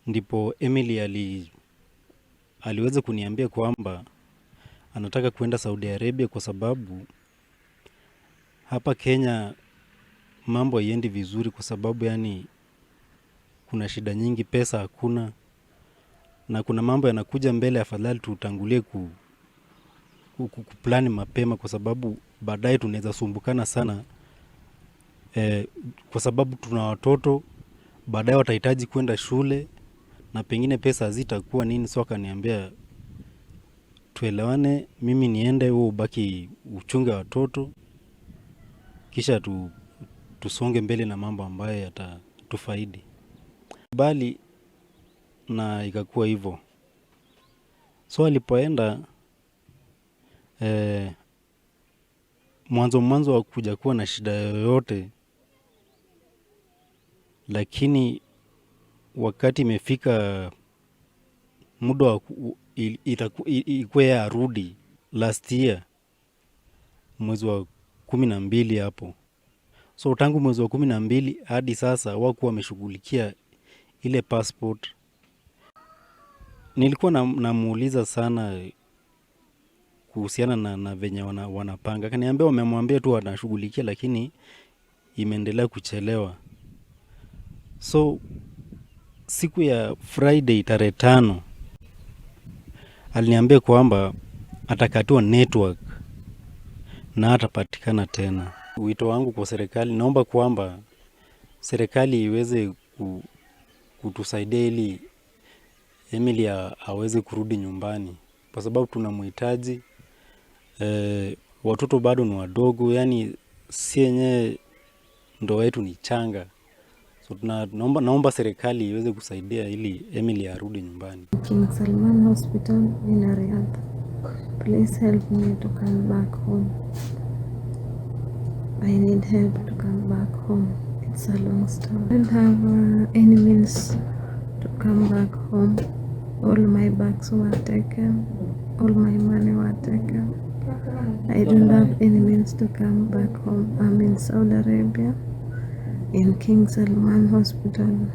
Ndipo Emily aliweza kuniambia kwamba anataka kuenda Saudi Arabia kwa sababu hapa Kenya mambo haiendi vizuri, kwa sababu yani kuna shida nyingi, pesa hakuna, na kuna mambo yanakuja mbele, afadhali tutangulie kuplani mapema, kwa sababu baadaye tunaweza sumbukana sana kwa sababu tuna watoto baadaye watahitaji kwenda shule na pengine pesa hazitakuwa nini. So akaniambia tuelewane, mimi niende, wewe ubaki uchunge watoto, kisha tusonge mbele na mambo ambayo yatatufaidi. Bali na ikakuwa hivyo. So alipoenda mwanzo wa kuja kuwa na shida yoyote, lakini wakati imefika muda wa ikuwe arudi last year mwezi wa 12 hapo. So tangu mwezi wa 12 hadi sasa wakuwa wameshughulikia ile passport. Nilikuwa namuuliza sana kuhusiana na venye wanapanga. Akaniambia wamemwambia tu wanashughulikia, lakini imeendelea kuchelewa. So siku ya Friday tarehe 5 aliniambia kwamba atakatiwa network na hatapatikana tena. Wito wangu kwa serikali, naomba kwamba serikali iweze kutusaidia ili Emily aweze kurudi nyumbani, kwa sababu tunamhitaji. Watoto bado ni wadogo, yani si yenyewe ndoa yetu ni changa. So naomba serikali iweze kusaidia ili Emily arudi nyumbani. King Salman Hospital in Riyadh. Please help me to come back home. I need help to come back home. It's a long story. I don't have any means to come back home. All my bags were taken. All my money were taken. I don't have any means to come back home. I'm in Saudi Arabia, in King Salman Hospital.